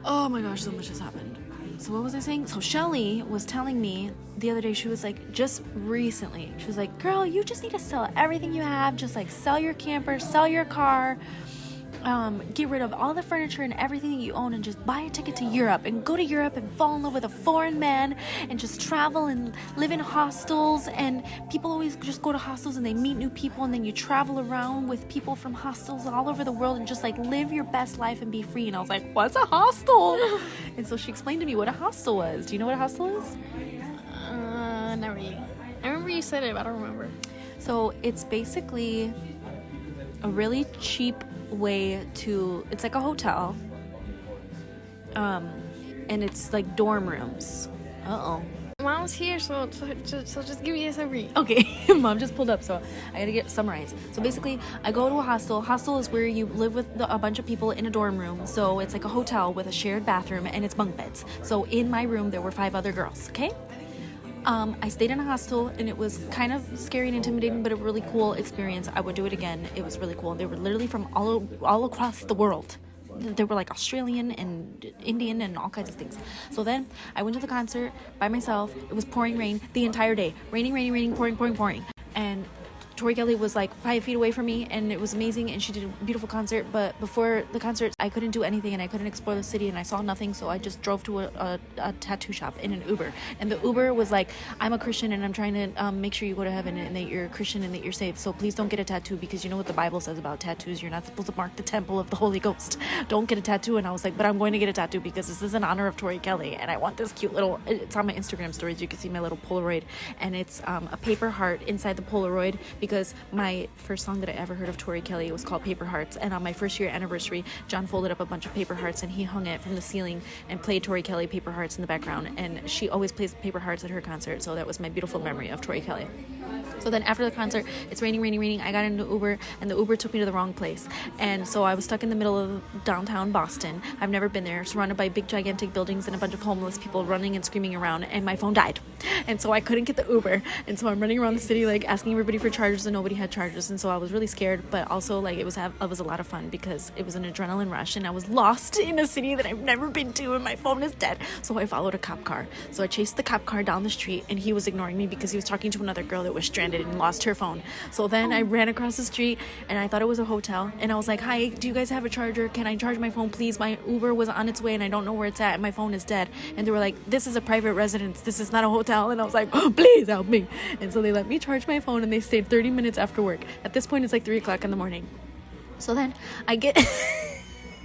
Oh my gosh, so much has happened. So what was I saying? So Shelly was telling me the other day, she was like, just recently, she was like, girl, you just need to sell everything you have. Just like sell your camper, sell your car, get rid of all the furniture and everything that you own, and just buy a ticket to Europe and go to Europe and fall in love with a foreign man and just travel and live in hostels. And people always just go to hostels and they meet new people, and then you travel around with people from hostels all over the world and just like live your best life and be free. And I was like, what's a hostel? And so she explained to me what a hostel was. Do you know what a hostel is? Not really. I remember you said it, but I don't remember. So it's basically a really cheap way to, it's like a hotel, and it's like dorm rooms. Mom's here, so just give me a summary. Okay. Mom just pulled up, so I gotta get summarized. So basically, I go to a hostel. Hostel is where you live with a bunch of people in a dorm room. So it's like a hotel with a shared bathroom, and it's bunk beds. So in my room there were 5 other girls. Okay. I stayed in a hostel, and it was kind of scary and intimidating, but a really cool experience. I would do it again. It was really cool. They were literally from all across the world. they were like Australian and Indian and all kinds of things. So then I went to the concert by myself. It was pouring rain the entire day. Raining, pouring. And Tori Kelly was like 5 feet away from me, and it was amazing, and she did a beautiful concert. But before the concert, I couldn't do anything, and I couldn't explore the city, and I saw nothing, so I just drove to a tattoo shop in an Uber. And the Uber was like, I'm a Christian, and I'm trying to make sure you go to heaven, and that you're a Christian, and that you're saved, so please don't get a tattoo, because you know what the Bible says about tattoos. You're not supposed to mark the temple of the Holy Ghost. Don't get a tattoo. And I was like, but I'm going to get a tattoo, because this is in honor of Tori Kelly, and I want this cute little, it's on my Instagram stories, you can see my little Polaroid, and it's a paper heart inside the Polaroid, because my first song that I ever heard of Tori Kelly was called Paper Hearts, and on my first year anniversary, John folded up a bunch of paper hearts and he hung it from the ceiling and played Tori Kelly Paper Hearts in the background, and she always plays Paper Hearts at her concert, so that was my beautiful memory of Tori Kelly. So then after the concert, it's raining. I got into Uber, and the Uber took me to the wrong place, and so I was stuck in the middle of downtown Boston. I've never been there, surrounded by big gigantic buildings and a bunch of homeless people running and screaming around, and my phone died, and so I couldn't get the Uber, and so I'm running around the city like asking everybody for chargers, and nobody had chargers, and so I was really scared, but also like it was a lot of fun, because it was an adrenaline rush, and I was lost in a city that I've never been to, and my phone is dead. So I followed a cop car. So I chased the cop car down the street, and he was ignoring me because he was talking to another girl that was stranded and lost her phone. So then I ran across the street, and I thought it was a hotel, and I was like, hi, do you guys have a charger? Can I charge my phone, please? My Uber was on its way, and I don't know where it's at, and my phone is dead. And they were like, this is a private residence, this is not a hotel. And I was like, oh, please help me. And so they let me charge my phone, and they stayed 30 minutes after work. At this point, it's like 3 o'clock in the morning. So then I get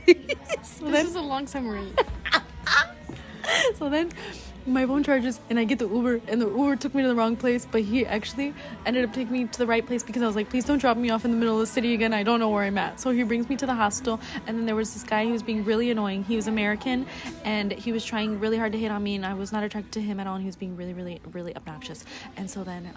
This is a long summary. So then my phone charges, and I get the Uber, and the Uber took me to the wrong place, but he actually ended up taking me to the right place, because I was like, please don't drop me off in the middle of the city again, I don't know where I'm at. So he brings me to the hostel, and then there was this guy who was being really annoying. He was American, and he was trying really hard to hit on me, and I was not attracted to him at all, and he was being really, really, really obnoxious. And so then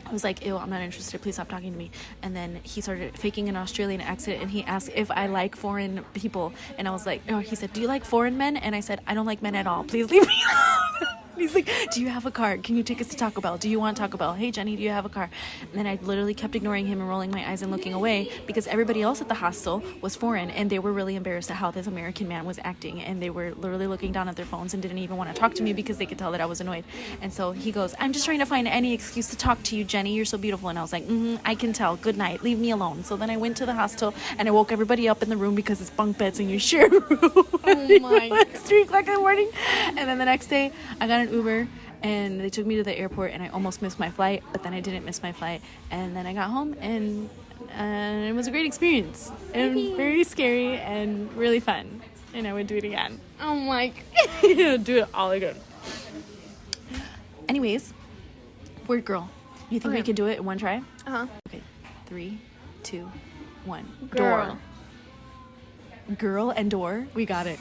I was like, ew, I'm not interested, please stop talking to me. And then he started faking an Australian accent, and he asked if I like foreign people, and I was like, oh, he said, do you like foreign men? And I said, I don't like men at all, please leave me alone. He's like, do you have a car? Can you take us to Taco Bell? Do you want Taco Bell? Hey, Jenny, do you have a car? And then I literally kept ignoring him and rolling my eyes and looking away, because everybody else at the hostel was foreign, and they were really embarrassed at how this American man was acting, and they were literally looking down at their phones and didn't even want to talk to me because they could tell that I was annoyed. And so he goes, I'm just trying to find any excuse to talk to you, Jenny. You're so beautiful. And I was like, I can tell. Good night. Leave me alone. So then I went to the hostel, and I woke everybody up in the room, because it's bunk beds and you share a room. Oh my God. It's 3 o'clock in the morning. And then the next day, I got an Uber, and they took me to the airport, and I almost missed my flight, but then I didn't miss my flight. And then I got home, and it was a great experience, and very scary and really fun, and I would do it again. Oh my. Do it all again. Anyways, word girl. You think we can do it in one try? Uh-huh. Okay, 3, 2, 1. Girl. Door. Girl and door. We got it.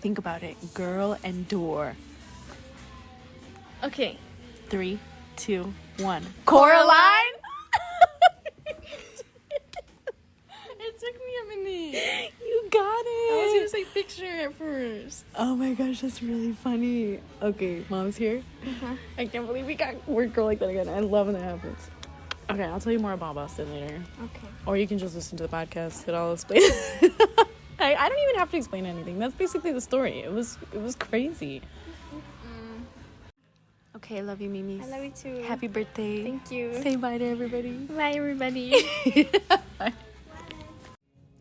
Think about it. Girl and door. Okay. 3, 2, 1. Coraline. It took me a minute. You got I was it. gonna say picture at first. Oh my gosh, that's really funny. Okay, Mom's here. I can't believe we got word girl like that again. I love when that happens. Okay, I'll tell you more about Boston later. Okay. Or you can just listen to the podcast and I'll explain. I don't even have to explain anything. That's basically the story. It was crazy. Okay, I love you, Mimi. I love you too. Happy birthday. Thank you. Say bye to everybody. Bye, everybody.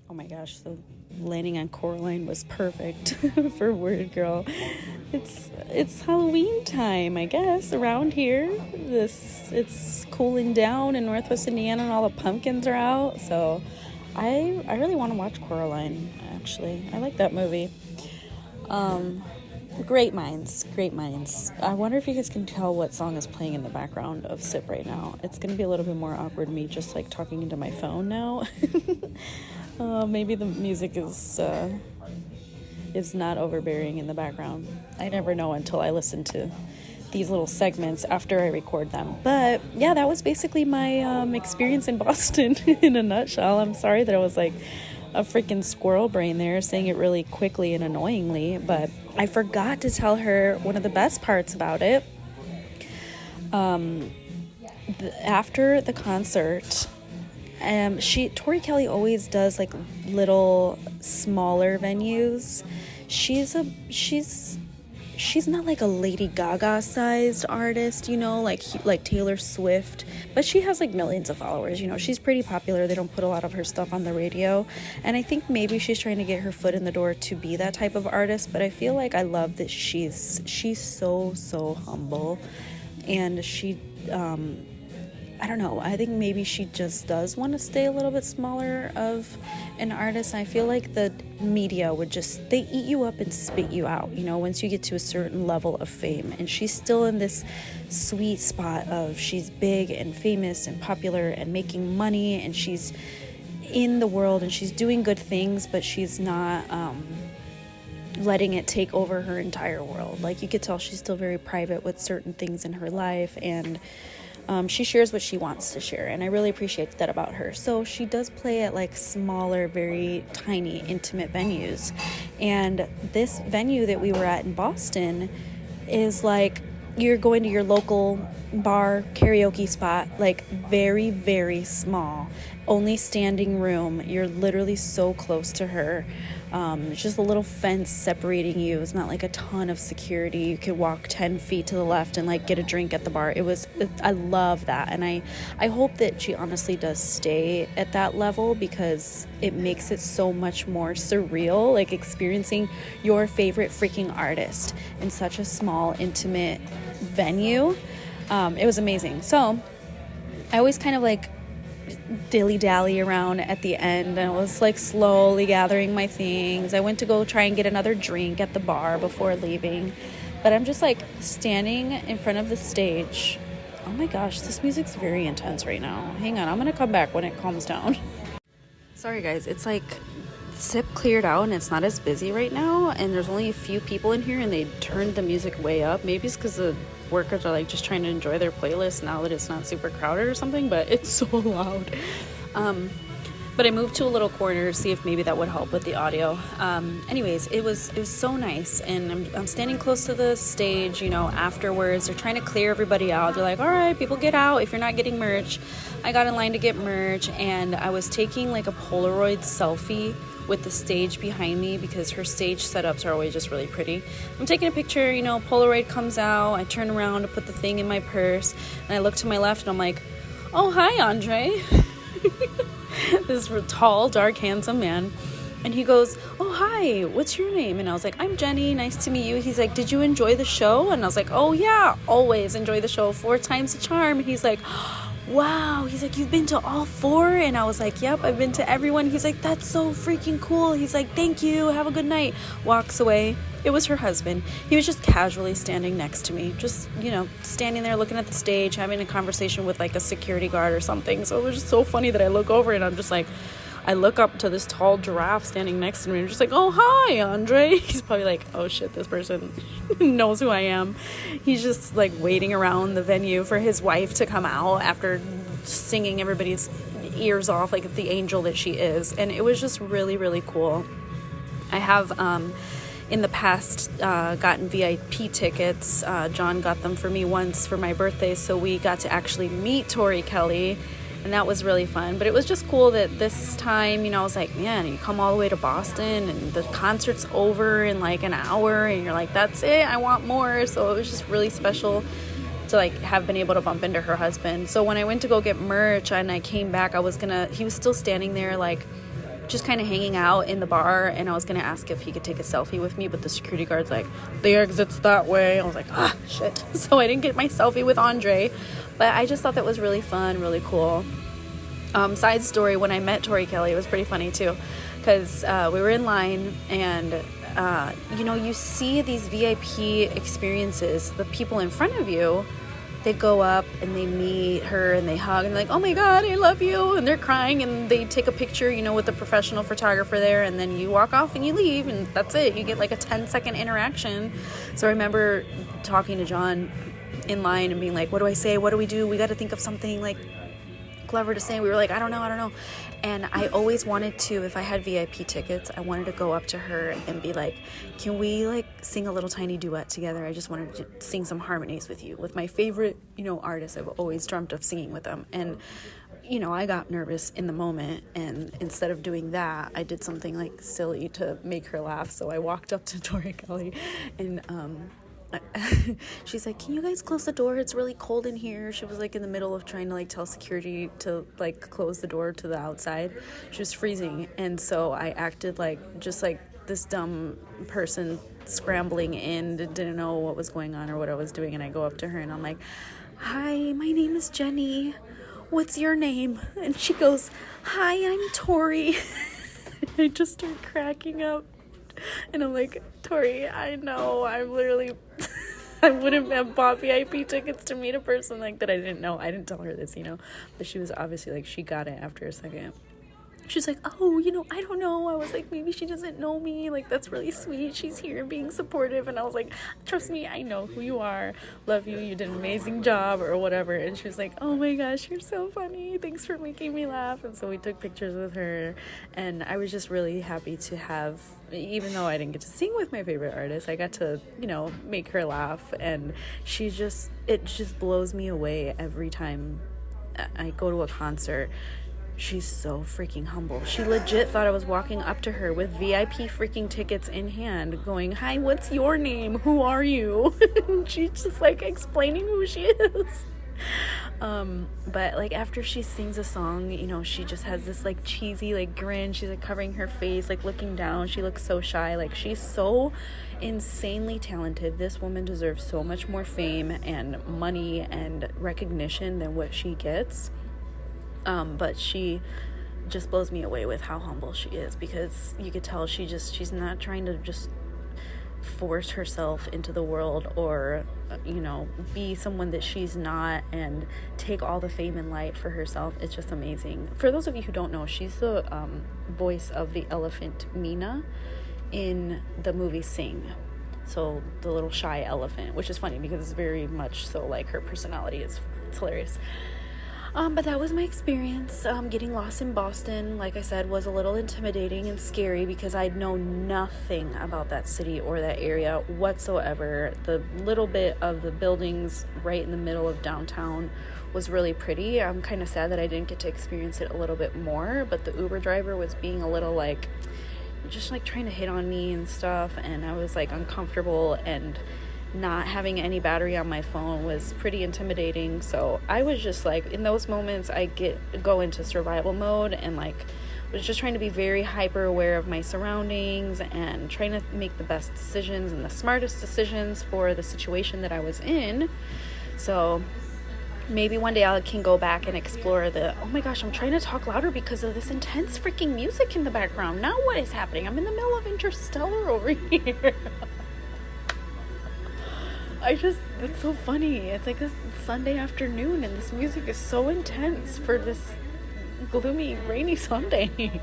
Oh my gosh, the landing on Coraline was perfect for word girl. It's Halloween time, I guess, around here. It's cooling down in Northwest Indiana, and all the pumpkins are out. So I really want to watch Coraline, actually. I like that movie. Great minds. I wonder if you guys can tell what song is playing in the background of SIP right now. It's going to be a little bit more awkward, me just like talking into my phone now. Maybe the music is not overbearing in the background. I never know until I listen to these little segments after I record them. But yeah, that was basically my experience in Boston in a nutshell. I'm sorry that I was like a freaking squirrel brain there, saying it really quickly and annoyingly, but I forgot to tell her one of the best parts about it. After the concert, Tori Kelly always does like little smaller venues. She's not like a Lady Gaga sized artist, you know, like Taylor Swift, but she has like millions of followers, you know. She's pretty popular. They don't put a lot of her stuff on the radio, and I think maybe she's trying to get her foot in the door to be that type of artist. But I feel like I love that she's so humble, and she I don't know, I think maybe she just does want to stay a little bit smaller of an artist. I feel like the media they eat you up and spit you out, you know, once you get to a certain level of fame. And she's still in this sweet spot of she's big and famous and popular and making money, and she's in the world and she's doing good things, but she's not letting it take over her entire world. Like, you could tell she's still very private with certain things in her life, and she shares what she wants to share, and I really appreciate that about her. So she does play at like smaller, very tiny, intimate venues. And this venue that we were at in Boston is like you're going to your local bar karaoke spot, like very, very small, only standing room. You're literally so close to her. It's just a little fence separating you. It's not like a ton of security. You could walk 10 feet to the left and like get a drink at the bar. I love that. And I hope that she honestly does stay at that level, because it makes it so much more surreal, like experiencing your favorite freaking artist in such a small, intimate venue. It was amazing. So I always kind of like dilly-dally around at the end, and I was like slowly gathering my things. I went to go try and get another drink at the bar before leaving, but I'm just like standing in front of the stage. Oh my gosh, this music's very intense right now. Hang on, I'm gonna come back when it calms down. Sorry guys, it's like SIP cleared out and it's not as busy right now, and there's only a few people in here, and they turned the music way up. Maybe it's because the workers are like just trying to enjoy their playlist now that it's not super crowded or something, but it's so loud. But I moved to a little corner to see if maybe that would help with the audio. Anyways, it was so nice, and I'm standing close to the stage, you know. Afterwards, they're trying to clear everybody out. They're like, all right, people get out if you're not getting merch. I got in line to get merch, and I was taking like a Polaroid selfie with the stage behind me, because her stage setups are always just really pretty. I'm taking a picture, you know, Polaroid comes out, I turn around to put the thing in my purse, and I look to my left and I'm like, oh, hi, Andre. This tall, dark, handsome man. And he goes, oh, hi, what's your name? And I was like, I'm Jenny, nice to meet you. He's like, did you enjoy the show? And I was like, oh yeah, always enjoy the show, 4 times the charm. And he's like, wow. He's like, you've been to all 4? And I was like, yep, I've been to everyone. He's like, that's so freaking cool. He's like, thank you, have a good night. Walks away. It was her husband. He was just casually standing next to me, just, you know, standing there looking at the stage, having a conversation with like a security guard or something. So it was just so funny that I look over and I'm just like, I look up to this tall giraffe standing next to me, and I'm just like, oh, hi, Andre. He's probably like, oh shit, this person knows who I am. He's just like waiting around the venue for his wife to come out after singing everybody's ears off like the angel that she is. And it was just really, really cool. I have in the past gotten VIP tickets. John got them for me once for my birthday, so we got to actually meet Tori Kelly, and that was really fun. But it was just cool that this time, you know, I was like, man, you come all the way to Boston and the concert's over in like an hour, and you're like, that's it, I want more. So it was just really special to like have been able to bump into her husband. So when I went to go get merch and I came back, he was still standing there like just kind of hanging out in the bar, and I was gonna ask if he could take a selfie with me, but the security guard's like, the exit's that way. I was like, ah, shit. So I didn't get my selfie with Andre, but I just thought that was really fun, really cool. Side story, when I met Tori Kelly, it was pretty funny too, because we were in line, and you know, you see these VIP experiences, the people in front of you, they go up and they meet her and they hug and they're like, oh my God, I love you. And they're crying, and they take a picture, you know, with a professional photographer there, and then you walk off and you leave, and that's it. You get like a 10-second interaction. So I remember talking to John in line and being like, what do I say? What do we do? We got to think of something like clever to say. We were like, I don't know. And I always wanted to, if I had VIP tickets, I wanted to go up to her and be like, can we like sing a little tiny duet together? I just wanted to sing some harmonies with you, with my favorite, you know, artists. I've always dreamt of singing with them. And you know, I got nervous in the moment, and instead of doing that, I did something like silly to make her laugh. So I walked up to Tori Kelly, and she's like, can you guys close the door? It's really cold in here. She was like in the middle of trying to like tell security to like close the door to the outside. She was freezing, and so I acted like just like this dumb person scrambling in, didn't know what was going on or what I was doing, and I go up to her and I'm like, hi, my name is Jenny. What's your name? And she goes, hi, I'm Tori. I just start cracking up. And I'm like, Tori, I know, I'm literally, I wouldn't have bought VIP tickets to meet a person like that I didn't know. I didn't tell her this, you know, but she was obviously like, she got it after a second. She's like, oh, you know, I don't know. I was like, maybe she doesn't know me. Like, that's really sweet. She's here being supportive. And I was like, trust me, I know who you are. Love you. You did an amazing job or whatever. And she was like, oh my gosh, you're so funny. Thanks for making me laugh. And so we took pictures with her. And I was just really happy to have, even though I didn't get to sing with my favorite artist, I got to, you know, make her laugh. And it just blows me away every time I go to a concert. She's so freaking humble. She legit thought I was walking up to her with VIP freaking tickets in hand going, hi, what's your name? Who are you? She's just like explaining who she is. But like after she sings a song, you know, she just has this like cheesy like grin. She's like covering her face, like looking down. She looks so shy. Like she's so insanely talented. This woman deserves so much more fame and money and recognition than what she gets. But she just blows me away with how humble she is, because you could tell she's not trying to just force herself into the world or, you know, be someone that she's not and take all the fame and light for herself. It's just amazing. For those of you who don't know, she's the voice of the elephant Mina in the movie Sing. So the little shy elephant, which is funny because it's very much so like her personality. It's hilarious. But that was my experience. Getting lost in Boston, like I said, was a little intimidating and scary because I'd know nothing about that city or that area whatsoever. The little bit of the buildings right in the middle of downtown was really pretty. I'm kind of sad that I didn't get to experience it a little bit more, but the Uber driver was being a little like, just like trying to hit on me and stuff, and I was like uncomfortable, and not having any battery on my phone was pretty intimidating. So I was just like, in those moments I go into survival mode and like was just trying to be very hyper aware of my surroundings and trying to make the best decisions and the smartest decisions for the situation that I was in. So maybe one day I can go back and explore oh my gosh, I'm trying to talk louder because of this intense freaking music in the background. Now what is happening? I'm in the middle of Interstellar over here. It's so funny. It's like this Sunday afternoon and this music is so intense for this gloomy, rainy Sunday.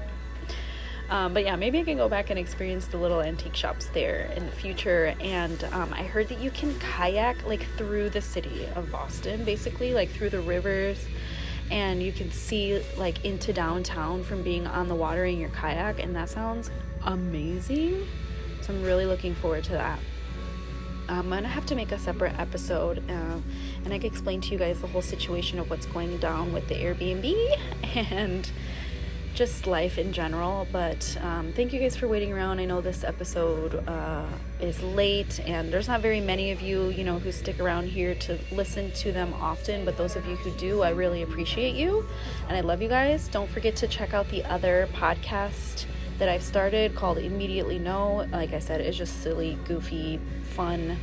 But yeah, maybe I can go back and experience the little antique shops there in the future. And I heard that you can kayak like through the city of Boston, basically like through the rivers, and you can see like into downtown from being on the water in your kayak, and that sounds amazing. So I'm really looking forward to that. I'm gonna have to make a separate episode and I can explain to you guys the whole situation of what's going down with the Airbnb and just life in general. But thank you guys for waiting around. I know this episode is late, and there's not very many of you, you know, who stick around here to listen to them often, but those of you who do, I really appreciate you, and I love you guys. Don't forget to check out the other podcast that I've started called Immediately No. Like I said, it's just silly, goofy, fun,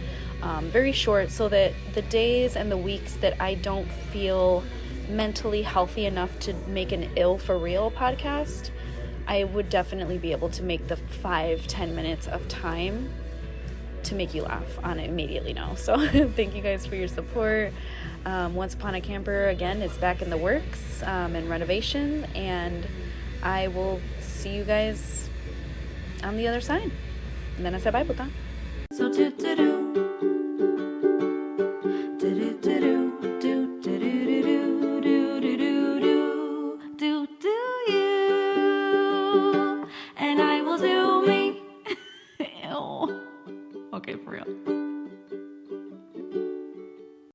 very short, so that the days and the weeks that I don't feel mentally healthy enough to make an ill for real podcast, I would definitely be able to make the 5-10 minutes of time to make you laugh on Immediately No. So thank you guys for your support. Once Upon a Camper, again, is back in the works and renovation, and I will see you guys on the other side. And then I said bye, puta. So